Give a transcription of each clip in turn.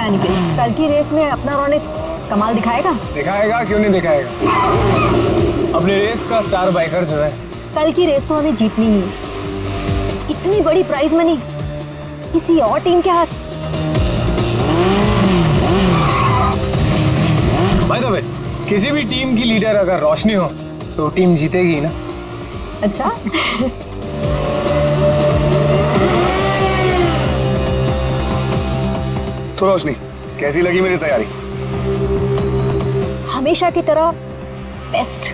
बताया निखिल, कल की रेस में अपना रौनक कमाल दिखाएगा? दिखाएगा, क्यों नहीं दिखाएगा। अपनी रेस का स्टार बाइकर जो है। कल की रेस तो हमें जीतनी ही है। इतनी बड़ी प्राइज मनी किसी और टीम के हाथ। बाय द वे, किसी भी टीम की लीडर अगर रोशनी हो तो टीम जीतेगी ना। अच्छा तो रोशनी, कैसी लगी मेरी तैयारी? हमेशा की तरह बेस्ट।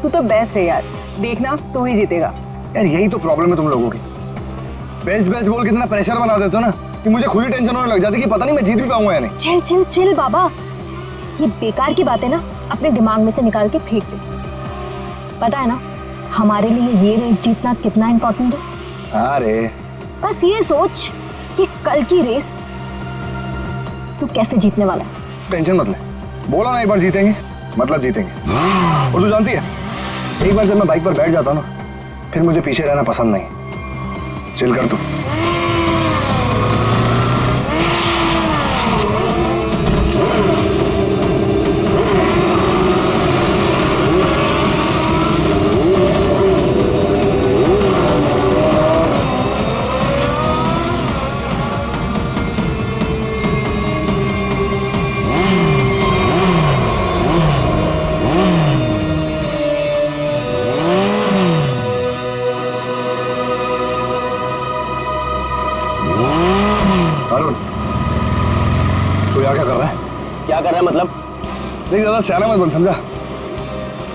तू तो बेस्ट है यार, देखना तू ही जीतेगा। यार यही तो प्रॉब्लम है तुम लोगों की। बेस्ट बेस्ट बोल के इतना प्रेशर बना देते हो ना कि मुझे खुद ही टेंशन होने लग जाती कि पता नहीं मैं जीत भी पाऊंगा या नहीं। चिल चिल चिल बाबा, ये बेकार की बातें ना अपने दिमाग में से निकाल के फेंक दे। पता है ना हमारे लिए ये रेस जीतना कितना इम्पोर्टेंट है। अरे बस ये सोच कि कल की रेस तू कैसे जीतने वाला है। टेंशन मत ले, बोला ना एक बार जीतेंगे मतलब जीतेंगे। और तू जानती है, एक बार जब मैं बाइक पर बैठ जाता हूँ ना, फिर मुझे पीछे रहना पसंद नहीं। चिल कर तू। अरुण, तू यहाँ क्या कर रहा है? क्या कर रहा है मतलब? नहीं ज्यादा सियाना मत बन, समझा?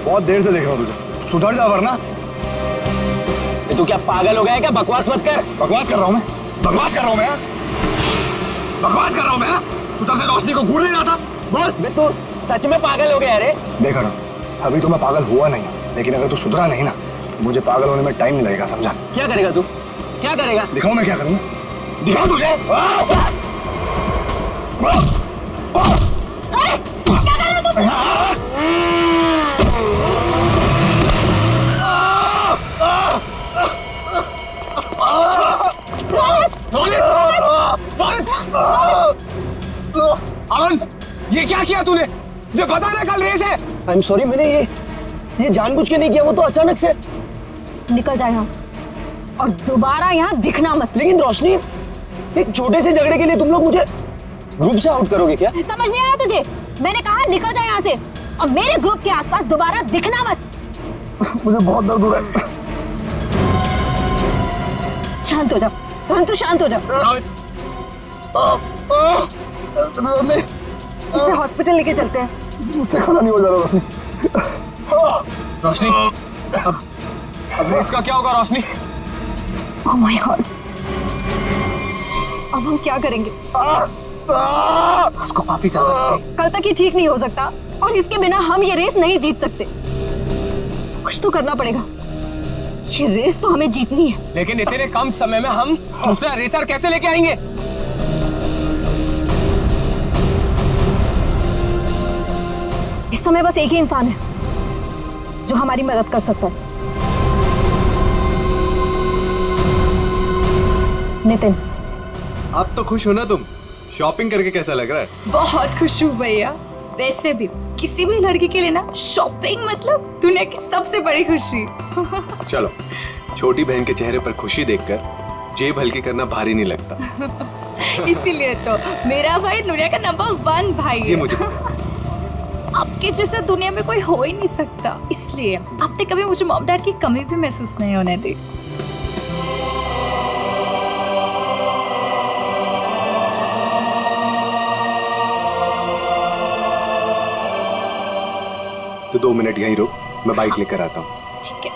बहुत देर से देख रहा हूँ तुझे, सुधर जा वरना। तू क्या पागल हो गया है क्या? बकवास मत कर। बकवास कर रहा हूँ मैं? बकवास कर रहा हूँ मैं? बकवास कर रहा हूँ मैं? तू तब से रोशनी को घूर नहीं रहा था? बोल। तू सच में पागल हो गया? अरे देख अरुण, अभी तो मैं पागल हुआ नहीं हूँ, लेकिन अगर तू सुधरा नहीं ना तो मुझे पागल होने में टाइम नहीं लगेगा, समझा? क्या करेगा तू? क्या करेगा? दिखाऊं मैं क्या करूँगा? दिखाऊं तुझे? क्या कर रहे हो तुम? अरुण, ये क्या किया तूने? मुझे पता है ना कल रेस है। आई एम सॉरी, मैंने ये जानबूझ के नहीं किया, वो तो अचानक से। निकल जाए यहाँ से और दोबारा यहाँ दिखना मत। लेकिन रोशनी, एक छोटे से झगड़े के लिए तुम लोग मुझे ग्रुप से आउट करोगे क्या? समझ नहीं आया तुझे? मैंने कहा निकल जाए यहाँ से और मेरे ग्रुप के आसपास दोबारा दिखना मत। मुझे बहुत दर्द हो रहा है। शांत हो जा, तू शांत हो जा। इसे हॉस्पिटल लेके चलते हैं। मुझसे खड़ा नहीं हो जा रहा रोशनी। रोशनी, अब रेस का क्या होगा रोशनी? ओह माय गॉड, अब हम क्या करेंगे? उसको काफी ज्यादा कल तक ये ठीक नहीं हो सकता और इसके बिना हम ये रेस नहीं जीत सकते। कुछ तो करना पड़ेगा, ये रेस तो हमें जीतनी है। लेकिन इतने कम समय में हम दूसरा रेसर कैसे लेके आएंगे? इस समय बस एक ही इंसान है जो हमारी मदद कर सकता है, नितिन। आप तो खुश हो ना तुम? शॉपिंग करके कैसा लग रहा है? बहुत खुश हूँ भैया। वैसे भी किसी भी लड़की के लिए ना शॉपिंग मतलब दुनिया की सबसे बड़ी खुशी। चलो, छोटी बहन के चेहरे पर खुशी देखकर जेब हल्की करना भारी नहीं लगता। इसीलिए तो मेरा भाई दुनिया का नंबर 1 भाई है। ये मुझे आपके जैसा दुनिया में कोई हो ही नहीं सकता, इसलिए आपने कभी मुझे मॉम डैड की कमी भी महसूस नहीं होने दी। तो 2 मिनट यहीं रुक, मैं बाइक लेकर आता हूँ। ठीक है।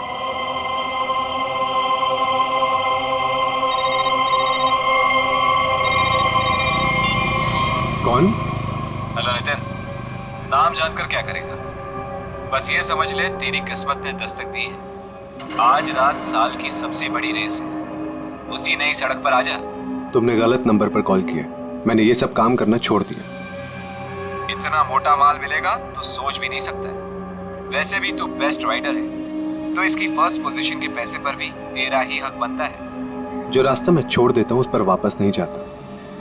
कौन? हेलो नितिन, नाम जानकर क्या करेगा? बस ये समझ ले तेरी किस्मत ने दस्तक दी है। आज रात साल की सबसे बड़ी रेस है, उसी नई सड़क पर आजा। तुमने गलत नंबर पर कॉल किया, मैंने ये सब काम करना छोड़ दिया। इतना मोटा माल मिलेगा तो सोच भी नहीं सकता है। वैसे भी तू बेस्ट राइडर है, तो इसकी फर्स्ट पोजीशन के पैसे पर भी तेरा ही हक बनता है। जो रास्ता मैं छोड़ देता हूँ उस पर वापस नहीं जाता।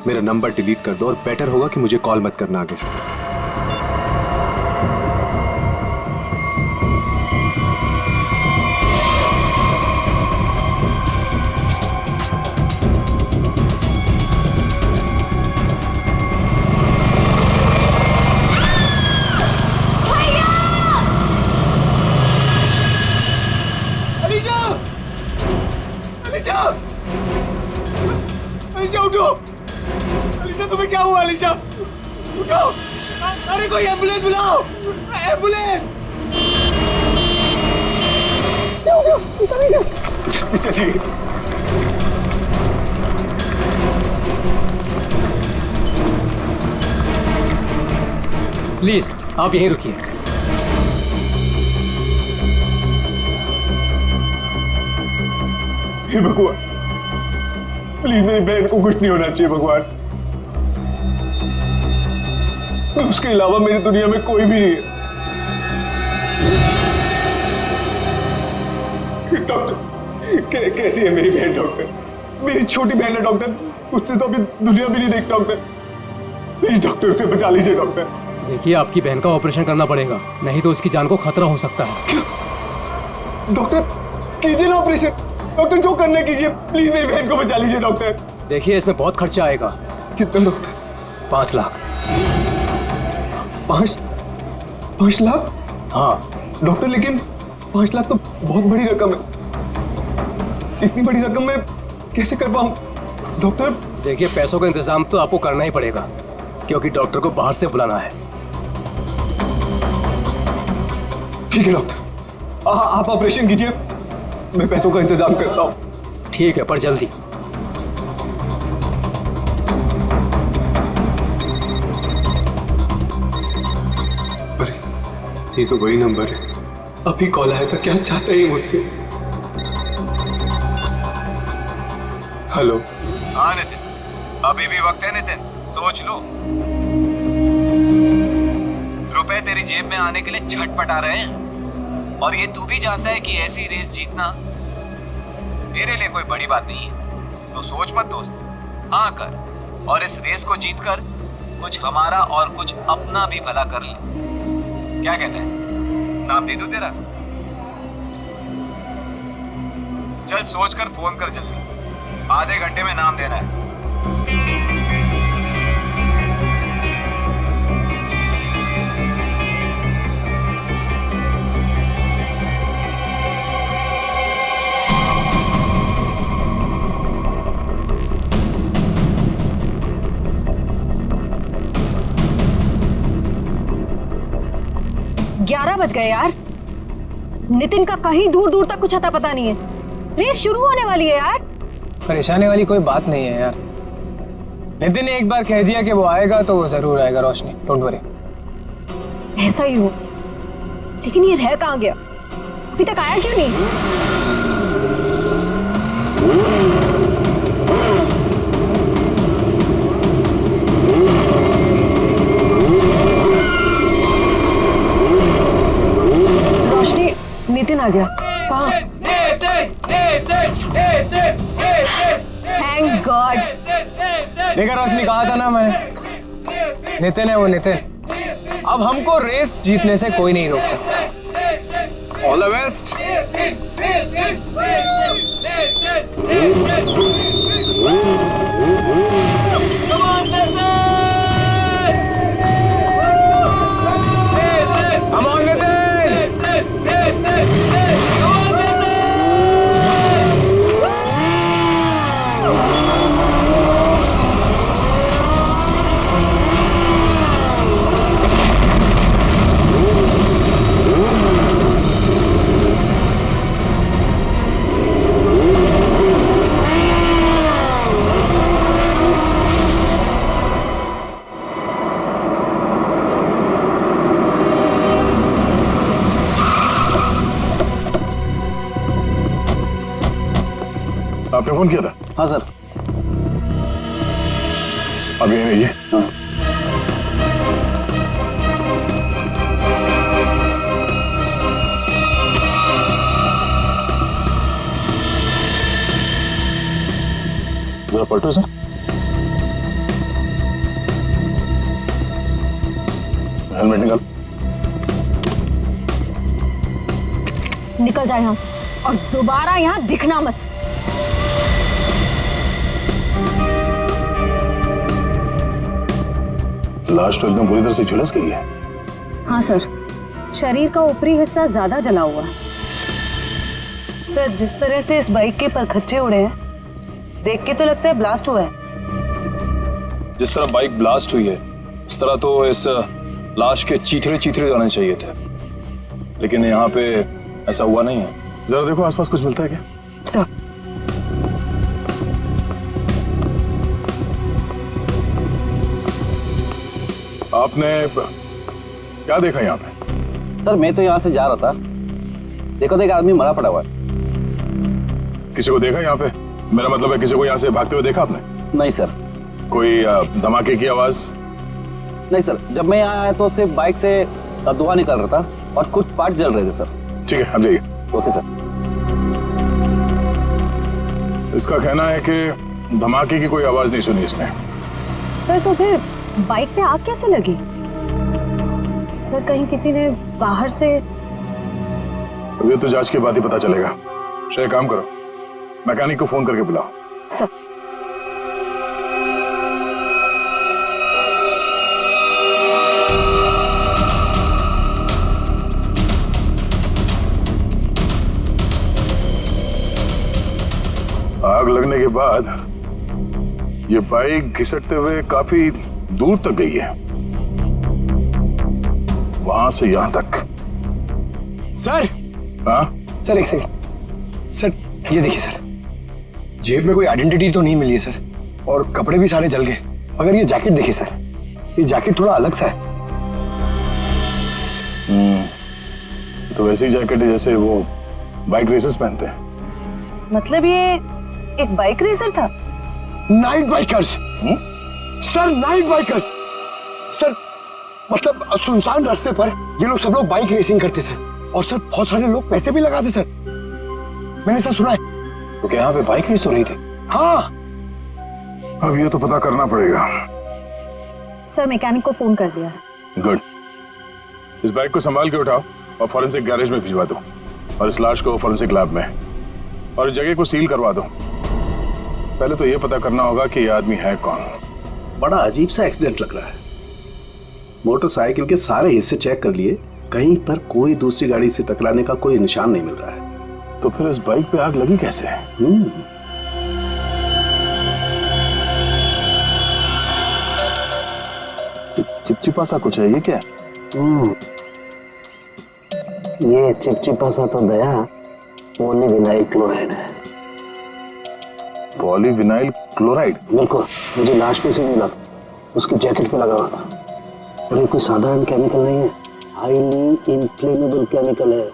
मेरा नंबर डिलीट कर दो और बेटर होगा कि मुझे कॉल मत करना आगे से। अलीशा उठो। अलीशा तुम्हें क्या हुआ? अलीशा उठो। अरे कोई एम्बुलेंस बुलाओ, एम्बुलेंस। चलिए प्लीज आप यहीं रुकिए। हे भगवान, प्लीज मेरी बहन को कुछ नहीं होना चाहिए भगवान। उसके अलावा मेरी दुनिया में कोई भी नहीं है। डॉक्टर कैसी है मेरी बहन? डॉक्टर मेरी छोटी बहन है डॉक्टर, उसने तो अभी दुनिया भी नहीं देखी डॉक्टर। प्लीज डॉक्टर उसे बचा लीजिए डॉक्टर। देखिए आपकी बहन का ऑपरेशन करना पड़ेगा, नहीं तो उसकी जान को खतरा हो सकता है। डॉक्टर कीजिए ना ऑपरेशन। डॉक्टर जो करना है कीजिए, प्लीज मेरी बहन को बचा लीजिए डॉक्टर। देखिए इसमें बहुत खर्चा आएगा। कितना डॉक्टर? 5 लाख। 5 लाख? हाँ डॉक्टर लेकिन 5 लाख तो बहुत बड़ी रकम है। इतनी बड़ी रकम मैं कैसे कर पाऊं डॉक्टर? देखिए पैसों का इंतजाम तो आपको करना ही पड़ेगा, क्योंकि डॉक्टर को बाहर से बुलाना है। ठीक है डॉक्टर, आप ऑपरेशन कीजिए, मैं पैसों का इंतजाम करता हूँ। ठीक है पर जल्दी। अरे ये तो वही नंबर है, अभी कॉल आया था। क्या चाहता है ये मुझसे? हेलो। हाँ नितिन, अभी भी वक्त है नितिन, सोच लो। रुपए तेरी जेब में आने के लिए छटपटा रहे हैं, और ये तू भी जानता है कि ऐसी रेस जीतना तेरे लिए कोई बड़ी बात नहीं है। तो सोच मत दोस्त, हाँ कर, और इस रेस को जीतकर कुछ हमारा और कुछ अपना भी भला कर ले। क्या कहता है? नाम दे दूं तेरा? चल सोचकर फोन कर जल्दी, आधे घंटे में नाम देना है। ग्यारह बज गए यार। नितिन का कहीं दूर दूर तक कुछ अता पता नहीं है। रेस शुरू होने वाली है यार। परेशानी वाली कोई बात नहीं है यार। नितिन ने एक बार कह दिया कि वो आएगा तो वो जरूर आएगा रोशनी, डोंट वरी। ऐसा ही हो, लेकिन ये रह कहाँ गया? अभी तक आया क्यों नहीं? रोशनी, नितिन आ गया। कहाँ? Thank God. देखा रोशनी, कहा था ना मैंने, नितिन है वो नितिन। अब हमको रेस जीतने से कोई नहीं रोक सकता। All the best. Come on, Nitin! आपने फोन किया था? हाँ सर। अब यहीं रहिए। हाँ। जरा पलटो सर। हेलमेट निकाल। निकल जाए यहाँ से और दोबारा यहाँ दिखना मत। लाश तो एकदम पूरी तरह से झुलस गई है। हाँ सर, शरीर का ऊपरी हिस्सा ज्यादा जला हुआ है। सर, जिस तरह से इस बाइक के परखच्चे उड़े हैं, देख के तो लगता है ब्लास्ट हुआ है। जिस तरह बाइक ब्लास्ट हुई है उस तरह तो इस लाश के चीथड़े चीथड़े जाने चाहिए थे, लेकिन यहाँ पे ऐसा हुआ नहीं है। जरा देखो आसपास कुछ मिलता है क्या? सर, आपने क्या देखा यहाँ पे? सर मैं तो यहाँ से जा रहा था, देखो तो एक आदमी मरा पड़ा हुआ है। किसी को देखा यहाँ पे? मेरा मतलब है किसी को यहाँ से भागते हुए देखा आपने? नहीं सर। कोई धमाके की आवाज? नहीं सर, जब मैं यहाँ आया तो सिर्फ बाइक से धुआं निकल रहा था और कुछ पार्ट जल रहे थे सर। ठीक है, अब जाइए। Okay sir. इसका कहना है कि धमाके की कोई आवाज नहीं सुनी इसने। सर तो फिर बाइक पे आग कैसे लगी? सर, कहीं किसी ने बाहर से? अब ये तो जांच के बाद ही पता चलेगा। श्रेय, काम करो, मैकेनिक को फोन करके बुलाओ। सर, आग लगने के बाद ये बाइक घिसटते हुए काफी दूर तक गई है, वहां से यहां तक। सर, हाँ? सर एक सेकंड। सर ये देखिए सर, जेब में कोई आइडेंटिटी तो नहीं मिली है सर, और कपड़े भी सारे जल गए। मगर ये जैकेट देखिए सर, ये जैकेट थोड़ा अलग सा है। तो वैसी जैकेट है जैसे वो बाइक रेसर्स पहनते हैं। मतलब ये एक बाइक रेसर था? Night bikers sir, night bikers sir. मतलब सुनसान रास्ते पर ये लोग सब लोग बाइक रेसिंग करते सर, और सर बहुत सारे लोग पैसे भी लगाते सर, मैंने सर सुना है। तो क्या यहाँ पे बाइक रेस हो रही थी? हाँ, अब ये तो पता करना पड़ेगा। सर, मैकेनिक को फोन कर दिया। गुड। इस बाइक को संभाल के उठाओ और फॉरेंसिक गैरेज में भिजवा दो, और इस लाश को फॉरेंसिक लैब में, और इस जगह को सील करवा दो। पहले तो ये पता करना होगा कि ये आदमी है कौन। बड़ा अजीब सा एक्सीडेंट लग रहा है। मोटरसाइकिल के सारे हिस्से चेक कर लिए, कहीं पर कोई दूसरी गाड़ी से टकराने का कोई निशान नहीं मिल रहा है। तो फिर इस बाइक पे आग लगी कैसे? चिपचिपा सा कुछ है, ये क्या? ये चिपचिपा सा तो दया पॉलीविनाइल क्लोराइड है। Polyvinyl chloride? बिल्कुल, मुझे लाश पे से मिला, उसकी जैकेट पे लगा हुआ था। और ये कोई साधारण केमिकल नहीं है, हाईली इन्फ्लेमेबल केमिकल है।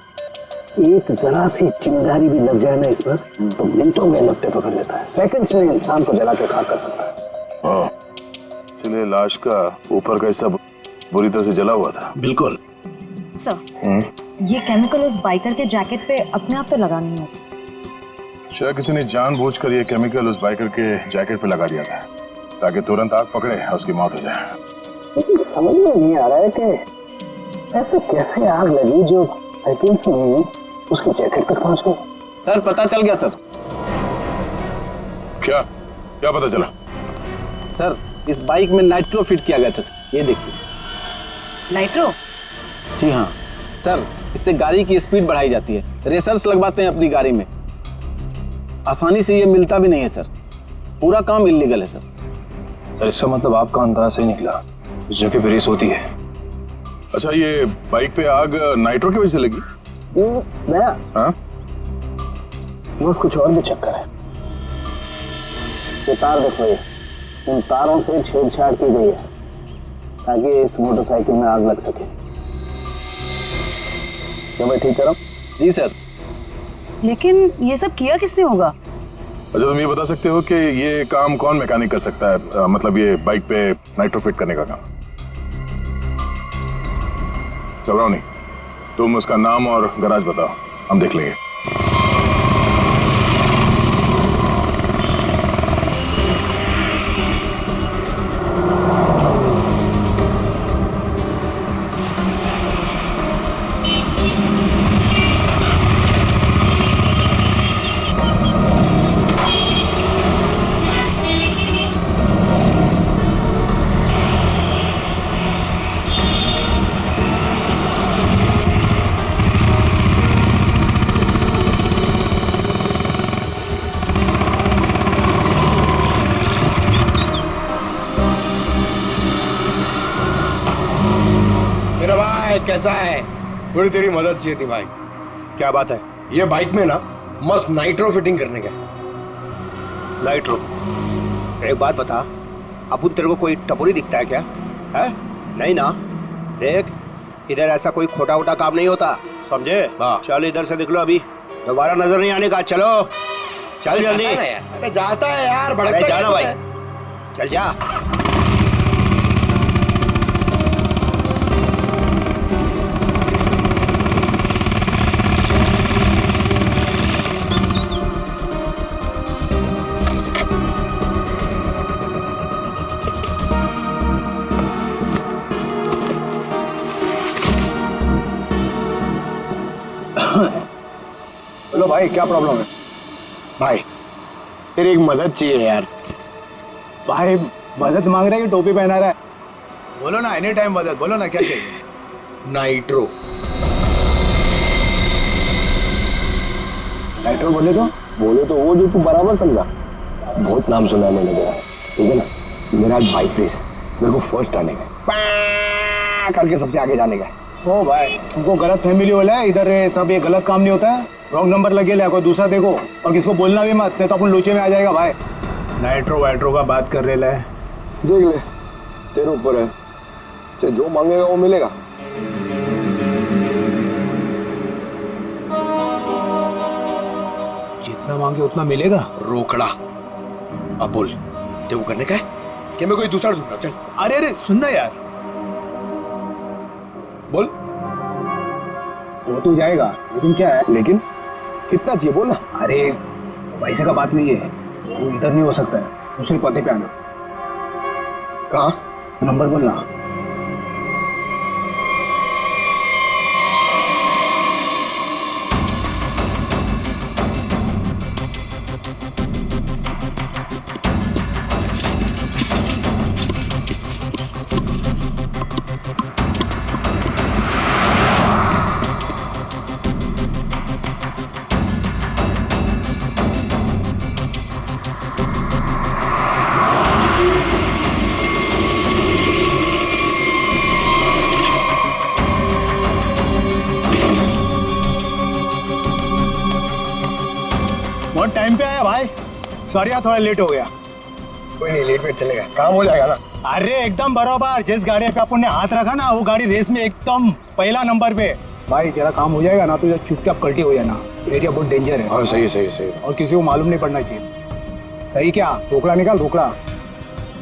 एक जरा सी चिंगारी भी लग जाए ना इस पर तो मिनटों में लपटे पकड़ लेता है, सेकंड्स में इंसान को जला के खाक कर सकता है। इसलिए लाश का ऊपर का हिस्सा बुरी तरह से जला हुआ था। बिल्कुल सर, ये केमिकल उस बाइकर के जैकेट पे अपने आप तो लगा नहीं है। शायद किसी ने जानबूझकर ये केमिकल उस बाइकर के जैकेट पे लगा दिया था ताकि तुरंत आग पकड़े और उसकी मौत हो जाए। लेकिन समझ में नहीं आ रहा है कि ऐसे कैसे आग लगी जो सेकंड्स में उसकी जैकेट तक पहुंच गई। सर, पता चल गया सर। क्या क्या पता चला? सर, इस बाइक में नाइट्रो फिट किया गया था। ये देखिए। नाइट्रो? जी हाँ सर, इससे गाड़ी की स्पीड बढ़ाई जाती है। रेसर्स लगवाते हैं अपनी गाड़ी में, आसानी से ये मिलता भी नहीं है सर। पूरा काम इल्लीगल है सर। सर इसका मतलब आपका अंदाजा सही निकला, उस जगह पे रेस होती है। अच्छा, ये बाइक पे आग नाइट्रो की वजह से लगी? दया, हाँ? बस कुछ और भी चक्कर है। ये तार देखो, ये इन तारों से छेड़छाड़ की गई है ताकि इस मोटरसाइकिल में आग लग सके। क्या मैं ठीक कर रहा हूं? जी सर। लेकिन ये सब किया किसने होगा? अच्छा, तुम ये बता सकते हो कि ये काम कौन मैकेनिक कर सकता है? मतलब ये बाइक पे नाइट्रो फिट करने का काम। घबराओ नहीं, तुम उसका नाम और गराज बताओ, हम देख लेंगे। है कैसा है? थोड़ी तेरी मदद चाहिए थी भाई। क्या बात है? ये बाइक में ना मस्त नाइट्रो फिटिंग करने का। नाइट्रो? एक बात बता, अपुन तेरे को कोई टपोरी दिखता है क्या? है? नहीं ना? देख, इधर ऐसा कोई खोटा वोटा काम नहीं होता, समझे? चल इधर से निकलो, अभी दोबारा नजर नहीं आने का। चलो चल जल्दी। अरे जाता है यार, भड़कता अरे जाना भाई, है। चल जा। बोलो भाई, क्या प्रॉब्लम है? भाई तेरी एक मदद चाहिए यार। भाई मदद मांग रहा है कि टोपी पहना रहा है? बोलो ना, एनी टाइम मदद, बोलो ना क्या चाहिए। नाइट्रो। नाइट्रो बोले तो वो जो तू बराबर समझा। बहुत नाम सुना है मैंने तेरा, ठीक है ना। मेरा आज बाइक रेस है, मेरे को फर्स्ट आने का, करके सबसे आगे जाने का। ओ भाई, तुमको गलत फैमिली वाला है, इधर सब ये गलत काम नहीं होता है। रॉन्ग नंबर लगे ले, कोई दूसरा देखो, और किसको बोलना भी मत, नहीं तो अपन लोचे में आ जाएगा भाई। नाइट्रो वाइट्रो का बात कर रहे है, देख ले तेरे ऊपर है, से जो मांगेगा वो मिलेगा। जितना मांगे उतना मिलेगा। रोकड़ा। अब बोल, तेरे को करने का है कि मैं कोई दूसरा ढूंढूं? चल। अरे अरे सुनना यार, बोल। वो तो जाएगा, लेकिन क्या है, लेकिन कितना चाहिए बोल ना। अरे पैसे का बात नहीं है, वो इधर नहीं हो सकता है, दूसरे पते पे आना। कहाँ? नंबर बोलना। बहुत टाइम पे आया भाई, सॉरी यार थोड़ा लेट हो गया। कोई नहीं, लेट वेट चलेगा, काम हो जाएगा ना। अरे एकदम बराबर, जिस गाड़ी पे अपन ने हाथ रखा ना, वो गाड़ी रेस में एकदम पहला नंबर पे। भाई तेरा काम हो जाएगा ना, तो चुपचाप कल्टी हो जाना, एरिया बहुत डेंजर है। हाँ सही सही सही। और किसी को मालूम नहीं पड़ना चाहिए। सही क्या? रोकड़ा निकाल, रोकड़ा।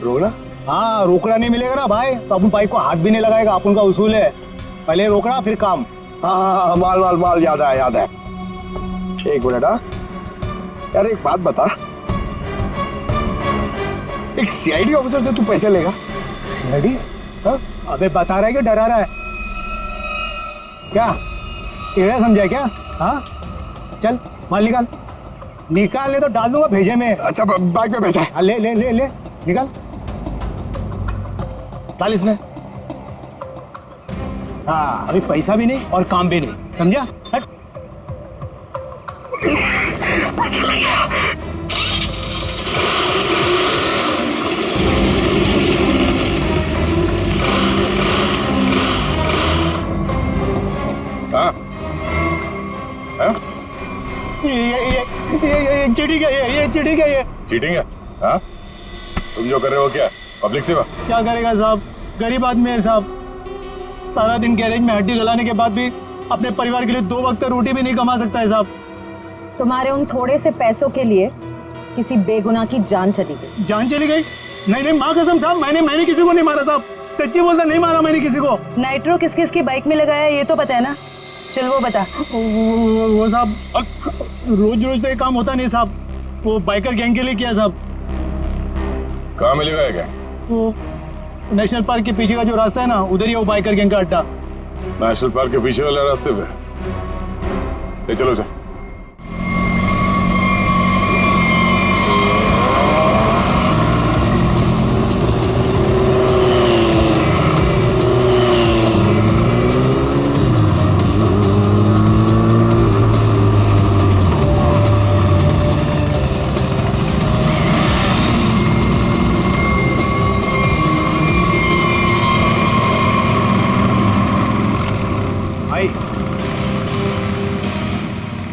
रोकड़ा? हाँ, रोकड़ा नहीं मिलेगा ना भाई तो अपन बाइक को हाथ भी नहीं लगाएगा, अपन का उसूल है, पहले रोकड़ा फिर काम। हाँ, माल माल माल, याद है याद है। एक मिनट। हाँ यार, एक बात बता, एक सीआईडी ऑफिसर से तू पैसे लेगा? सीआईडी? हाँ? अबे बता रहा है कि डरा रहा है क्या? टेढ़ा समझा क्या? हाँ चल माल निकाल, निकाल ले तो डाल दूंगा भेजे में। अच्छा बाइक में पैसा है? हाँ, ले ले ले ले निकाल, डाल इसमें। हाँ अभी पैसा भी नहीं और काम भी नहीं, समझा? हट। हाँ? हाँ? ये चीटिंग है, ये चीटिंग है, ये चीटिंग है? हाँ? तुम जो कर रहे हो क्या? पब्लिक सेवा? क्या करेगा साहब, गरीब आदमी है साहब, सारा दिन गैरेज में हड्डी गलाने के बाद भी अपने परिवार के लिए 2 वक्त रोटी भी नहीं कमा सकता है साहब। तुम्हारे उन थोड़े से पैसों के लिए किसी बेगुनाह की जान चली गई। जान चली गई? नहीं नहीं, माँ कसम साहब, मैंने किसी को नहीं मारा साहब, सच्ची बोलता, नहीं मारा मैंने किसी को। नाइट्रो किस किस की बाइक में लगाया ये तो पता है ना? चल वो बता। वो साहब रोज रोज तो ये काम होता नहीं साहब, वो बाइकर गैंग के लिए किया साहब। कहाँ मिलेगा ये क्या? वो नेशनल पार्क के पीछे का जो रास्ता है ना, उधर ही वो बाइकर गैंग का अड्डा। नेशनल पार्क के पीछे वाले रास्ते पे? ले चलो सर।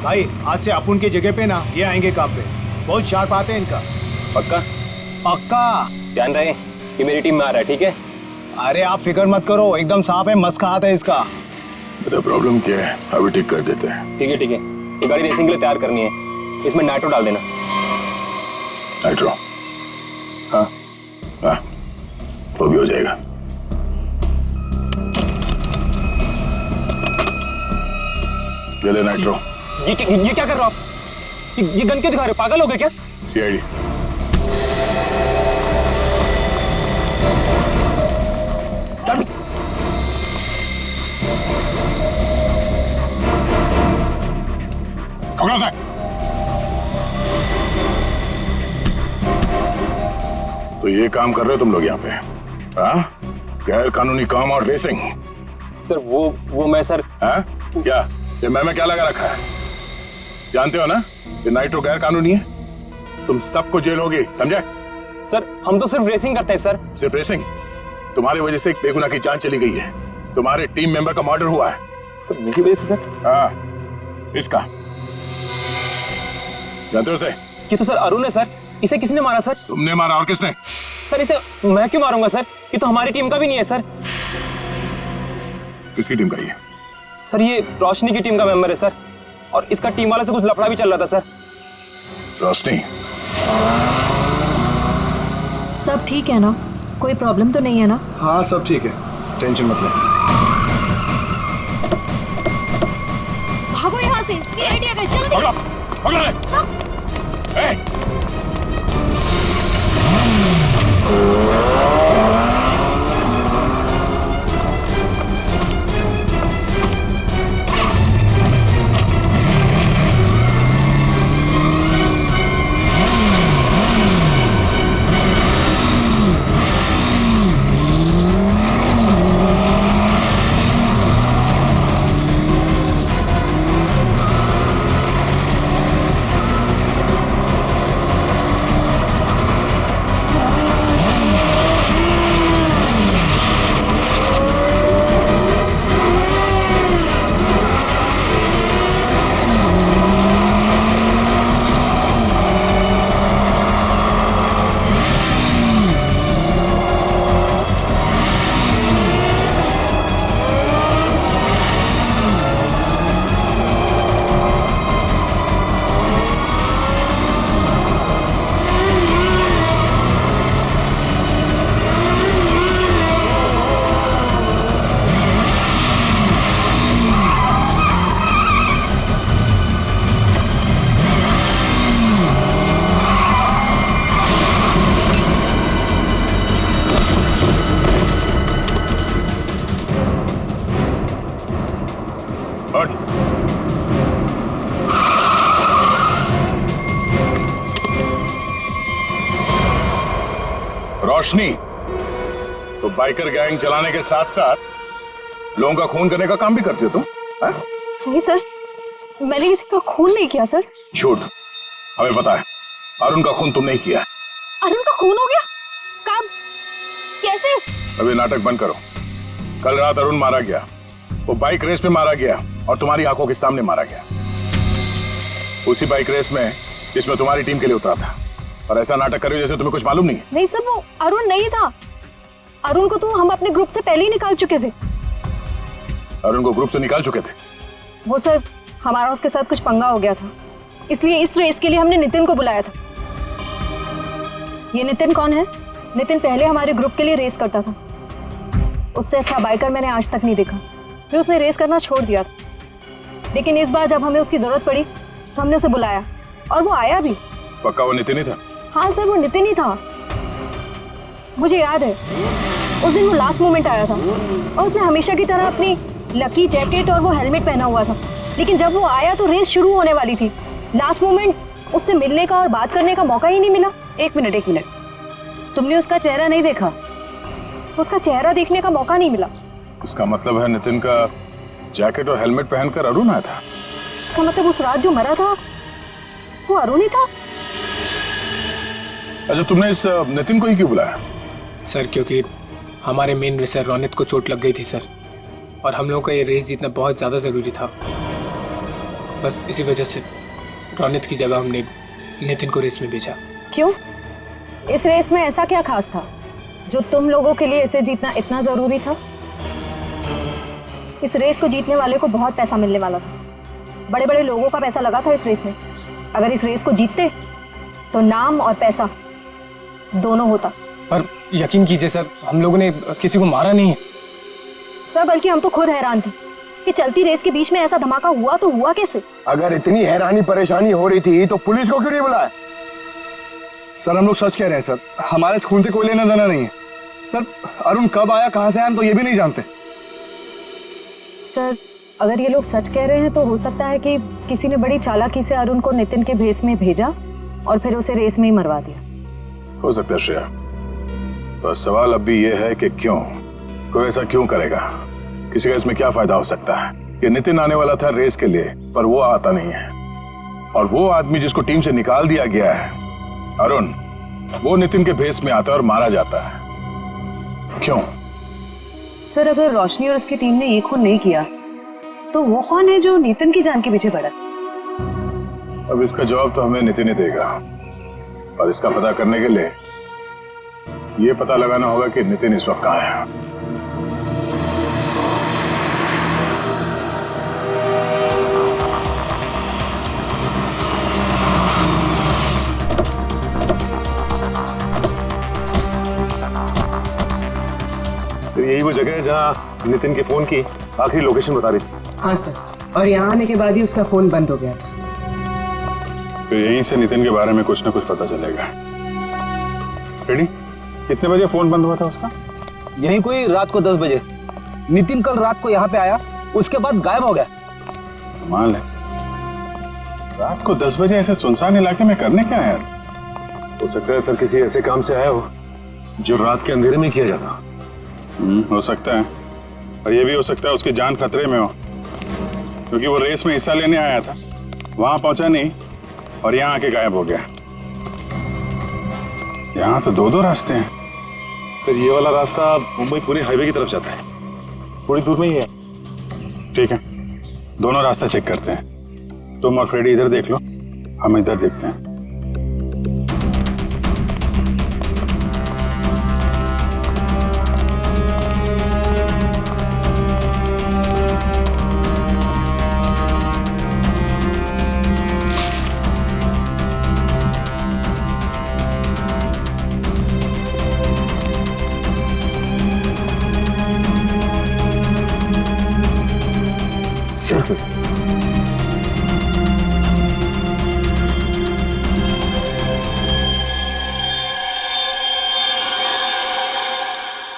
भाई आज से अपुन की जगह पे ना ये आएंगे काम पे, बहुत शार्प आते हैं इनका। पक्का? पक्का। ध्यान रहे कि मेरी टीम में आ रहा है, ठीक है? अरे आप फिक्र मत करो, एकदम साफ है, मस्त का हाथ है इसका। बेटा प्रॉब्लम क्या है, अभी ठीक कर देते हैं। ठीक है ठीक है, ये गाड़ी रेसिंग के लिए तैयार करनी है, इसमें नाइट्रो डाल देना। नाइट्रो? हाँ हाँ, वो भी हो जाएगा। ले ले नाइट्रो। ये क्या कर रहे हो आप? ये गन क्यों दिखा रहे हो? पागल हो गए क्या? सीआईडी। तो ये काम कर रहे हो तुम लोग यहाँ पे? हाँ? गैर कानूनी काम और रेसिंग। सर वो मैं सर। हाँ? क्या ये मैं क्या लगा रखा है? जानते हो ना ये नाइट्रो गैर कानूनी है, तुम सबको जेल होगी, समझे? सर हम तो सिर्फ रेसिंग करते हैं सर। सिर्फ रेसिंग? तुम्हारी वजह से एक बेगुनाह की जान चली गई है, तुम्हारे टीम मेंबर का मर्डर हुआ है। सर मेरी वजह से सर? हाँ, इसका जानते हो इसे? ये तो सर अरुण है सर, इसे किसने मारा सर? तुमने मारा, और किसने? सर इसे मैं क्यों मारूंगा सर, ये तो हमारी टीम का भी नहीं है सर। किसकी टीम का ये? सर ये रोशनी की टीम का मेंबर है सर, और इसका टीम वाले से कुछ लफड़ा भी चल रहा था सर। रोशनी? सब ठीक है ना? कोई प्रॉब्लम तो नहीं है ना? हाँ सब ठीक है, टेंशन मत ले। भागो यहाँ से, सीआईडी आ गई, जल्दी। पकड़ो, पकड़ो ले। ए! रोशनी, तो बाइकर गैंग चलाने के साथ साथ लोगों का खून करने का काम भी करती हो तुम? नहीं सर, मैंने किसी का खून नहीं किया सर। झूठ, हमें पता है अरुण का खून तुम नहीं किया। अरुण का खून हो गया? कब? कैसे? अभी नाटक बंद करो। कल रात अरुण मारा गया, वो बाइक रेस में मारा गया और तुम्हारी आंखों के सामने मारा गया, उसी बाइक रेस में जिसमें तुम्हारी टीम के लिए उतरा था। और ऐसा नाटक कर रही हो जैसे तुम्हें कुछ मालूम नहीं है। नहीं सर, वो अरुण नहीं था। अरुण को तो हम अपने ग्रुप से पहले ही निकाल चुके थे। अरुण को ग्रुप से निकाल चुके थे? वो सर हमारा उसके साथ कुछ पंगा हो गया था, इसलिए इस रेस के लिए हमने नितिन को बुलाया था। ये नितिन कौन है? नितिन पहले हमारे ग्रुप के लिए रेस करता था, उससे अच्छा बाइकर मैंने आज तक नहीं देखा। फिर उसने रेस करना छोड़ दिया था, लेकिन इस बार जब हमें उसकी जरूरत पड़ी तो हमने उसे बुलाया और वो आया भी। पक्का वो नितिन ही था? हाँ सर, वो नितिन ही था। मुझे याद है उस दिन वो लास्ट मोमेंट आया था और उसने हमेशा की तरह अपनी लकी जैकेट और वो हेलमेट पहना हुआ था, लेकिन जब वो आया तो रेस शुरू होने वाली थी। लास्ट मोमेंट उससे मिलने का और बात करने का मौका ही नहीं मिला। एक मिनट, तुमने उसका चेहरा नहीं देखा? उसका चेहरा देखने का मौका नहीं मिला। इसका मतलब है नितिन का जैकेट और हेलमेट पहनकर अरुण आया था? इसका मतलब उस रात जो मरा था वो अरुण ही था? अच्छा, तुमने इस नितिन को ही क्यों बुलाया? सर क्योंकि हमारे मेन रेसर रोनित को चोट लग गई थी सर, और हम लोगों का ये रेस जीतना बहुत ज़्यादा ज़रूरी था। बस इसी वजह से रोनित की जगह हमने नितिन को रेस में भेजा। क्यों? इस रेस में ऐसा क्या खास था जो तुम लोगों के लिए इसे जीतना इतना जरूरी था? इस रेस को जीतने वाले को बहुत पैसा मिलने वाला था। बड़े बड़े लोगों का पैसा लगा था इस रेस में। अगर इस रेस को जीतते तो नाम और पैसा दोनों होता। पर यकीन कीजिए सर, हम लोगों ने किसी को मारा नहीं है सर, बल्कि हम तो खुद हैरान थे कि चलती रेस के बीच में ऐसा धमाका हुआ तो हुआ कैसे? अगर इतनी हैरानी परेशानी हो रही थी तो पुलिस को क्यों नहीं बुलाया? सर हम लोग सच कह रहे हैं सर, हमारे इस खून से कोई लेना देना नहीं है सर। अरुण कब आया, कहां से आया, हम तो ये भी नहीं जानते। सर अगर ये लोग सच कह रहे हैं तो हो सकता है कि किसी ने बड़ी चालाकी से अरुण को नितिन के भेस में भेजा और फिर उसे रेस में ही मरवा दिया। हो सकता है श्रेया, पर सवाल अब भी ये है कि क्यों, कोई ऐसा क्यों करेगा? किसी का इसमें क्या फायदा हो सकता है कि नितिन आने वाला था रेस के लिए पर वो आता नहीं है, और वो आदमी जिसको टीम से निकाल दिया गया है अरुण, वो नितिन के भेस में आता है और मारा जाता है। क्यों? सर अगर रोशनी और उसकी टीम ने ये खून नहीं किया तो वो कौन है जो नितिन की जान के पीछे पड़ा? अब इसका जवाब तो हमें नितिन ही देगा, और इसका पता करने के लिए ये पता लगाना होगा कि नितिन इस वक्त कहाँ है। तो यही वो जगह है जहाँ नितिन के फोन की आखिरी लोकेशन बता रही थी। हाँ सर, और यहाँ आने के बाद ही उसका फोन बंद हो गया था। तो यहीं से नितिन के बारे में कुछ ना कुछ पता चलेगा। रेडी? कितने बजे फोन बंद हुआ था उसका? यही कोई रात को 10 बजे। नितिन कल रात को यहाँ पे आया, उसके बाद गायब हो गया। कमाल है, रात को 10 बजे ऐसे सुनसान इलाके में करने क्या है? हो सकता है सर किसी ऐसे काम से आया हो जो रात के अंधेरे में किया जाता। हो सकता है, और ये भी हो सकता है उसकी जान खतरे में हो, क्योंकि वो रेस में हिस्सा लेने आया था, वहां पहुंचा नहीं और यहाँ आके गायब हो गया। यहाँ तो 2 रास्ते हैं। सर ये वाला रास्ता मुंबई पुणे हाईवे की तरफ जाता है, थोड़ी दूर में ही है। ठीक है, दोनों रास्ते चेक करते हैं। तुम और फ्रेडी इधर देख लो, हम इधर देखते हैं।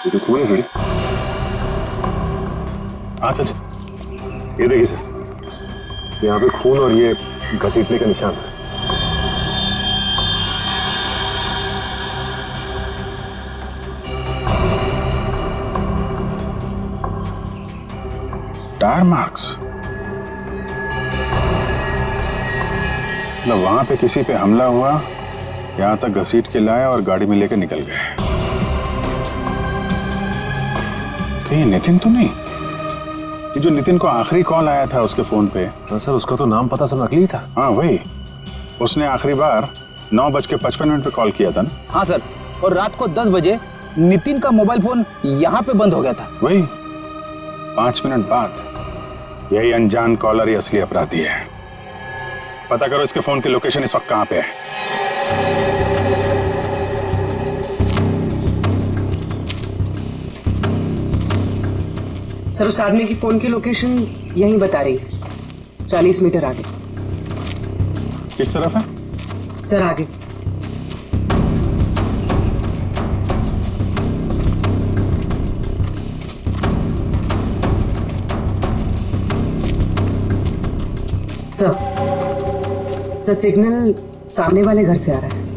ये तो खून है थोड़ी। हाँ सच, ये देखिए सर, यहाँ पे खून और ये घसीटने का निशान है। टायर मार्क्स, मतलब वहां पे किसी पे हमला हुआ, यहां तक घसीट के लाए और गाड़ी में लेकर निकल गए। कहीं नितिन तो नहीं? ये जो नितिन को आखिरी कॉल आया था उसके फोन पे। हाँ सर, उसका तो नाम पता सब नकली था। हाँ वही, उसने आखिरी बार 9:55 पे कॉल किया था ना? हाँ सर, और रात को 10 बजे नितिन का मोबाइल फोन यहाँ पे बंद हो गया था। वही 5 मिनट बाद। यही अनजान कॉलर ही असली अपराधी है। पता करो इसके फोन की लोकेशन इस वक्त कहाँ पे है। सर उस आदमी की फोन की लोकेशन यहीं बता रही है, 40 मीटर आगे। किस तरफ है? सर आगे। सर सिग्नल सामने वाले घर से आ रहा है।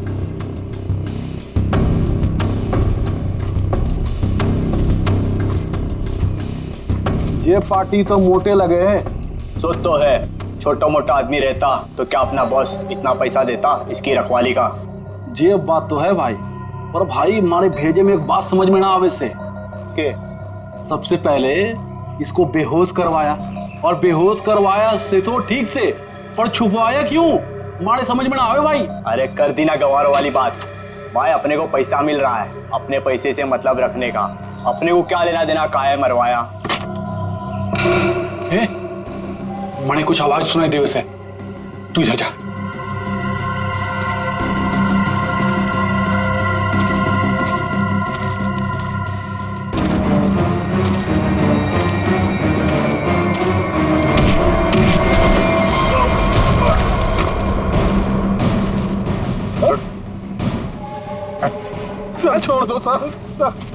ये पार्टी तो मोटे लगे हैं। सोच तो है, छोटा मोटा आदमी रहता तो क्या अपना बॉस इतना पैसा देता इसकी रखवाली का? ये बात तो है भाई, पर भाई हमारे भेजे में एक बात समझ में ना आवे से के सबसे पहले इसको बेहोश करवाया, और बेहोश करवाया से तो ठीक से पर छुपवाया क्यों? हमारे समझ में ना आवे भाई। अरे कर दी ना गवार वाली बात भाई, अपने को पैसा मिल रहा है, अपने पैसे से मतलब रखने का, अपने को क्या लेना देना, काहे मरवाया। मैंने कुछ आवाज सुनाई दे उसे, तू इधर जा। सर छोड़ दो सर,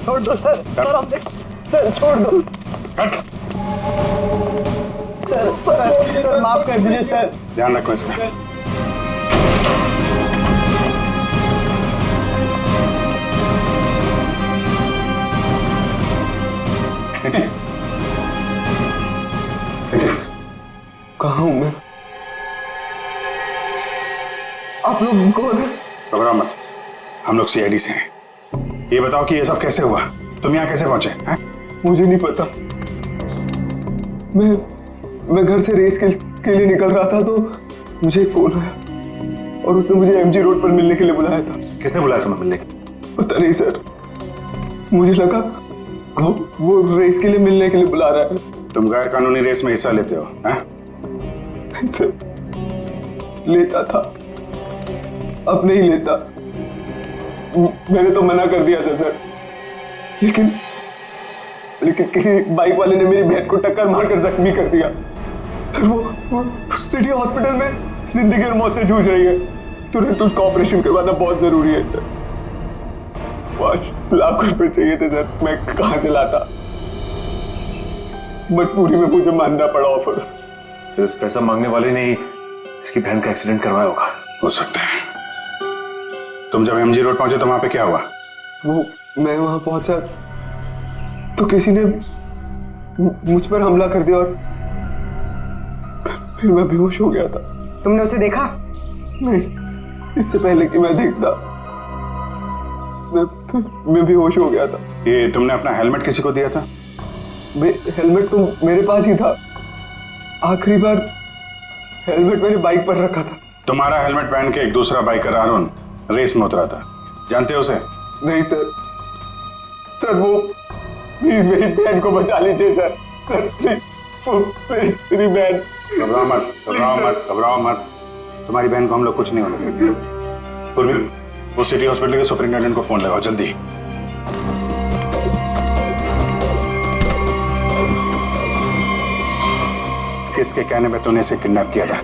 छोड़ दो सर, सर छोड़ दो सर, माफ कर दीजिए सर। ध्यान रखो इसका। कहाँ हूं मैं? आप लोग कौन है? घबराओ मत, हम लोग सीआईडी से हैं। ये बताओ कि ये सब कैसे हुआ, तुम यहाँ कैसे पहुंचे हैं? मुझे नहीं पता। मैं घर से रेस के लिए निकल रहा था तो मुझे एक फोन आया और उसने मुझे एमजी रोड पर मिलने के लिए बुलाया था। किसने बुलाया तुम्हें मिलने के लिए? पता नहीं सर, मुझे लगा वो रेस के लिए मिलने के लिए बुला रहा है। तुम गैर कानूनी रेस में हिस्सा लेते हो? सर, लेता था, अब नहीं लेता। मैंने तो मना कर दिया था सर, लेकिन किसी बाइक वाले ने मेरी बहन को टक्कर मारकर जख्मी कर दिया। सर वो सिटी हॉस्पिटल में जिंदगी और मौत से जूझ रही है, तुरंत उसका ऑपरेशन करवाना बहुत जरूरी है सर। 5 लाख रुपए चाहिए थे सर, मैं कहाँ से लाता? मजबूरी में मुझे मानना पड़ा ऑफर। सर इस पैसा मांगने वाले ने इसकी बहन का एक्सीडेंट करवाया होगा। हो सकता है। तुम जब एमजी रोड पहुंचे तो वहां पे क्या हुआ? मैं वहां पहुंचा तो किसी ने मुझ पर हमला कर दिया और फिर मैं बेहोश हो गया था। तुमने उसे देखा? नहीं, इससे पहले कि मैं देखता मैं बेहोश हो गया था। ये तुमने अपना हेलमेट किसी को दिया था? हेलमेट तो मेरे पास ही था, आखिरी बार हेलमेट मैंने बाइक पर रखा था। तुम्हारा हेलमेट पहन के एक दूसरा बाइकर अरुण रेस में उतरा था, जानते हो उसे? नहीं सर, सर वो मेरी बहन को बचा लीजिए सर, मेरी बहन। घबराओ मत, घबराओ मत, घबराओ मत, तुम्हारी बहन को हम लोग कुछ नहीं होने देंगे। पूर्वी, वो सिटी हॉस्पिटल के सुपरिंटेंडेंट को फोन लगाओ जल्दी। किसके कहने पे तूने इसे किडनैप किया था?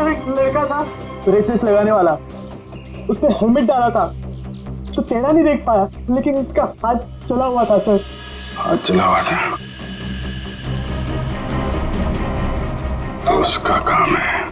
एक लड़का था रेस लगाने वाला, उसने हेलमेट डाला था तो चेहरा नहीं देख पाया, लेकिन उसका हाथ चला हुआ था सर। हाथ चला हुआ था तो उसका काम है।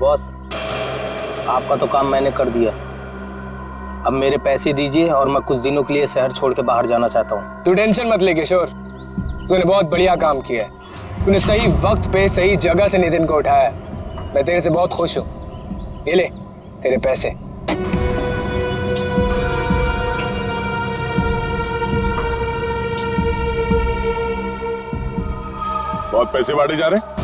बॉस, आपका तो काम मैंने कर दिया, अब मेरे पैसे दीजिए और मैं कुछ दिनों के लिए शहर छोड़ के बाहर जाना चाहता हूँ। तू टेंशन मत ले किशोर, तूने बहुत बढ़िया काम किया है। तूने सही वक्त पे सही जगह से नितिन को उठाया। मैं तेरे से बहुत खुश हूँ। ये ले तेरे पैसे। बहुत पैसे बांटे जा रहे हैं।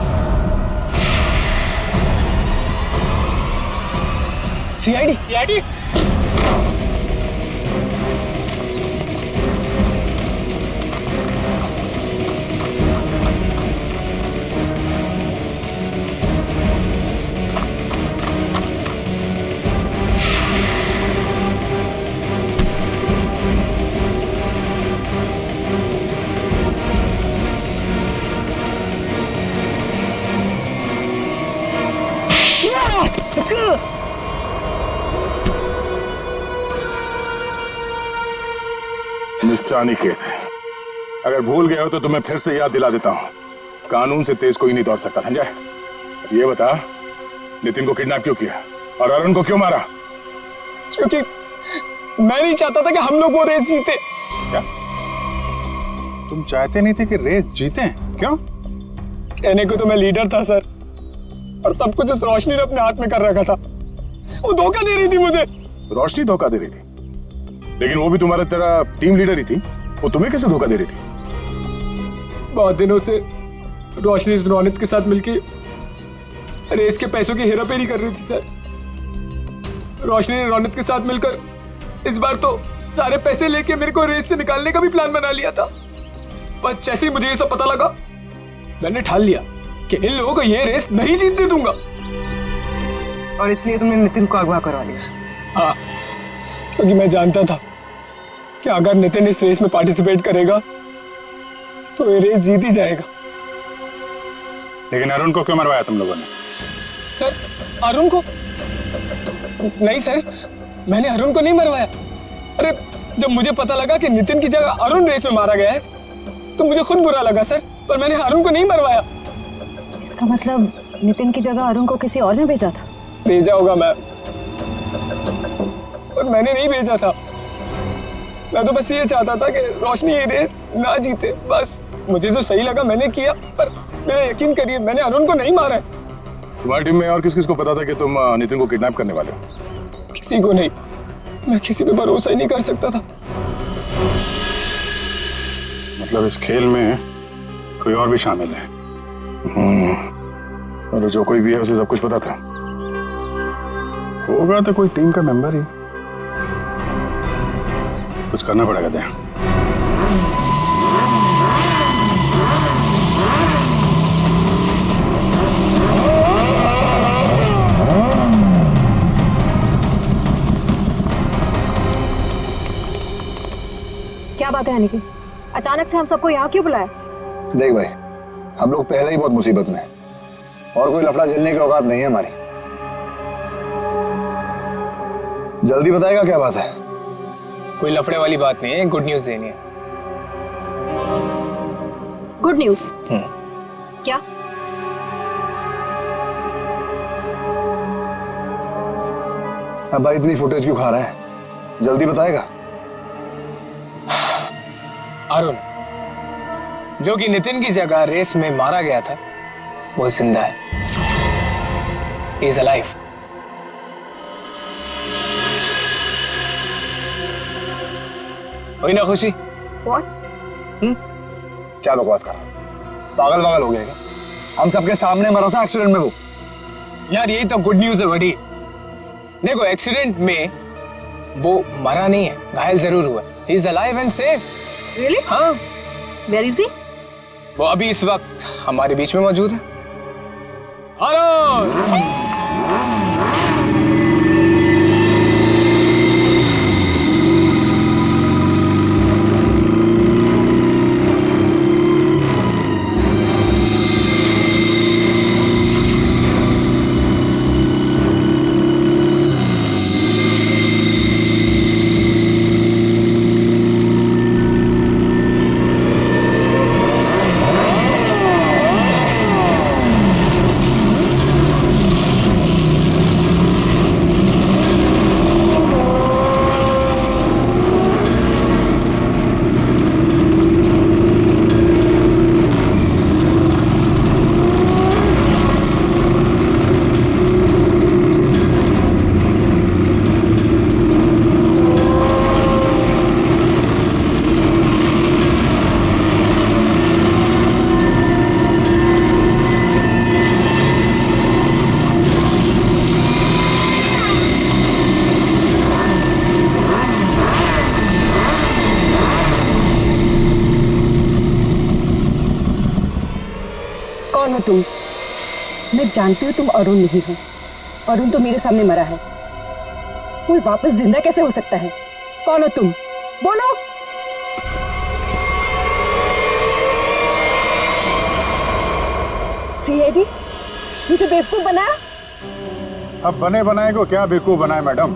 सीआईडी मिस्टर अनिकेत, अगर भूल गए हो तो तुम्हें फिर से याद दिला देता हूँ, कानून से तेज कोई नहीं दौड़ सकता, समझा? ये बता, नितिन को किडनैप क्यों किया और अरुण को क्यों मारा? क्योंकि मैं नहीं चाहता था कि हम लोग वो रेस जीते। क्या तुम चाहते नहीं थे कि रेस जीते? क्यों? कहने को तो मैं लीडर था सर, और सब कुछ उस रोशनी ने अपने हाथ में कर रखा था। वो धोखा दे रही थी मुझे। रोशनी धोखा दे रही थी? लेकिन वो भी तुम्हारा तेरा टीम लीडर ही थी, वो तुम्हें कैसे धोखा दे रही थी? बहुत दिनों से रोशनी रोनित के साथ मिलके रेस के पैसों की हेराफेरी कर रही थी सर। रोशनी ने रोनित के साथ मिलकर इस बार तो सारे पैसे लेके मेरे को रेस से निकालने का भी प्लान बना लिया था। पर जैसे ही मुझे ये सब पता लगा, मैंने ठान लिया कि इन लोगों को ये रेस नहीं जीतने दूंगा। और इसलिए तुमने नितिन को अगवा करवा लिया? हाँ, क्योंकि मैं जानता था कि अगर नितिन इस रेस में पार्टिसिपेट करेगा तो ये रेस जीत ही जाएगा। लेकिन अरुण को क्यों मरवाया तुम लोगों ने? सर, अरुण को नहीं सर, मैंने अरुण को नहीं मरवाया। अरे जब मुझे पता लगा कि नितिन की जगह अरुण रेस में मारा गया है तो मुझे खुद बुरा लगा सर, पर मैंने अरुण को नहीं मरवाया। इसका मतलब नितिन की जगह अरुण को किसी और ने भेजा था? भेजा होगा मैं, पर मैंने नहीं भेजा था। मैं तो बस ये चाहता था कि रोशनी ये रेस ना जीते, बस। मुझे जो सही लगा मैंने किया, पर मेरा यकीन करिए मैंने अरुण को नहीं मारा है। तुम्हारी टीम में और किस किस को पता था कि तुम नितिन को किडनैप करने वाले हो? किसी को नहीं, मैं किसी पे भरोसा ही नहीं कर सकता था। मतलब इस खेल में कोई और भी शामिल है? और जो कोई भी है उसे सब कुछ पता था? होगा तो कोई टीम का मेंबर ही। कुछ करना पड़ेगा दे। क्या बात है यानी कि अचानक से हम सबको यहाँ क्यों बुलाया? देख भाई, हम लोग पहले ही बहुत मुसीबत में हैं और कोई लफड़ा झेलने की औकात नहीं है हमारी। जल्दी बताएगा क्या बात है? कोई लफड़े वाली बात नहीं है, गुड न्यूज देनी है। Good news? क्या? अब भाई इतनी फुटेज क्यों खा रहा है? जल्दी बताएगा। अरुण, जो कि नितिन की जगह रेस में मारा गया था, वो जिंदा है। He is alive. हुई ना खुशी? What? क्या बकवास कर रहा है? पागल वागल हो गया क्या? हम सबके सामने मरा था एक्सीडेंट में वो। यार यही तो गुड न्यूज है बड़ी। देखो, एक्सीडेंट में वो मरा नहीं है, घायल जरूर हुआ। He is alive and safe. Really? हाँ। Where is he? वो अभी इस वक्त हमारे बीच में मौजूद है। अरुण! कौन हो तुम? मैं जानती हूँ तुम अरुण नहीं हो। अरुण तो मेरे सामने मरा है, कोई वापस जिंदा कैसे हो सकता है? कौन हो तुम? बोलो। सीआईडी मुझे बेवकूफ बनाया? अब बने बनाए को क्या बेवकूफ बनाए मैडम?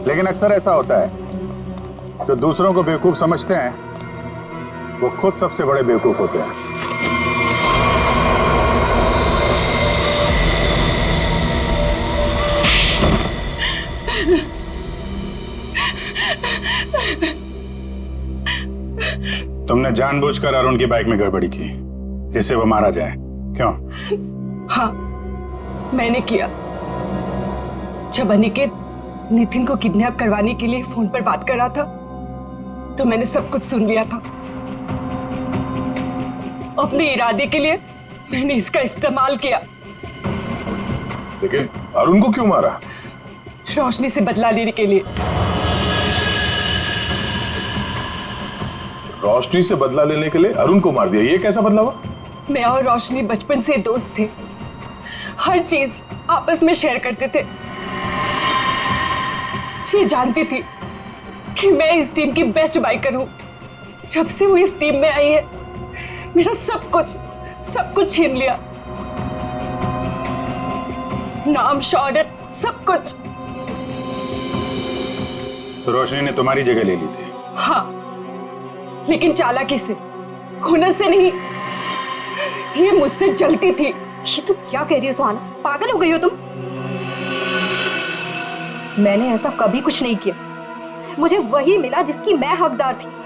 लेकिन अक्सर ऐसा होता है, जो दूसरों को बेवकूफ समझते हैं वो खुद सबसे बड़े बेवकूफ होते हैं। तुमने जानबूझकर अरुण की बाइक में गड़बड़ी की जिससे वो मारा जाए, क्यों? हाँ, मैंने किया। जब अनिकेत नितिन को किडनैप करवाने के लिए फोन पर बात कर रहा था तो मैंने सब कुछ सुन लिया था। अपने इरादे के लिए मैंने इसका इस्तेमाल किया। लेकिन अरुण को क्यों मारा? रोशनी से बदला लेने के लिए। रोशनी से बदला लेने के लिए अरुण को मार दिया, ये कैसा बदला हुआ? मैं और रोशनी बचपन से दोस्त थे, हर चीज आपस में शेयर करते थे। ये जानती थी कि मैं इस टीम की बेस्ट बाइकर हूं। जब से वो इस टीम में आई है मेरा सब कुछ छीन लिया, नाम, शौहरत, सब कुछ। तो रोशनी ने तुम्हारी जगह ले ली थी? हाँ, लेकिन चालाकी से, हुनर से नहीं। ये मुझसे जलती थी। ये तुम क्या कह रही हो सुहाना? पागल हो गई हो तुम? मैंने ऐसा कभी कुछ नहीं किया। मुझे वही मिला जिसकी मैं हकदार थी।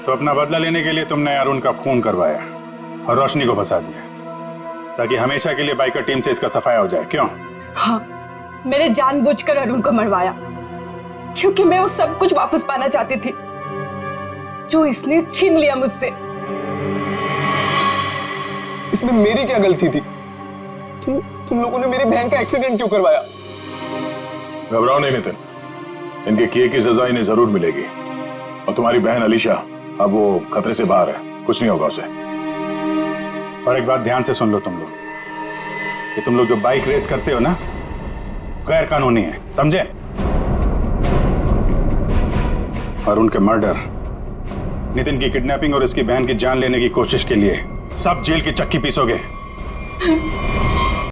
तो अपना बदला लेने के लिए तुमने अरुण का खून करवाया और रोशनी को फंसा दिया ताकि हमेशा के लिए बाइकर टीम से इसका सफाया हो जाए, क्यों? हाँ, मैंने जानबूझकर अरुण को मरवाया क्योंकि मैं वो सब कुछ वापस पाना चाहती थी जो इसने छीन लिया मुझसे। इसमें मेरी क्या गलती थी? तुम लोगों ने मेरी बहन का एक्सीडेंट क्यों करवाया? घबराओ नहीं नितिन, इनके किए की सजा इन्हें जरूर मिलेगी। और तुम्हारी बहन अलीशा अब वो खतरे से बाहर है, कुछ नहीं होगा उसे। और एक बात ध्यान से सुन लो तुम लोग, कि तुम लोग जो बाइक रेस करते हो ना, गैर कानूनी है, समझे? और उनके मर्डर, नितिन की किडनैपिंग और इसकी बहन की जान लेने की कोशिश के लिए सब जेल की चक्की पीसोगे।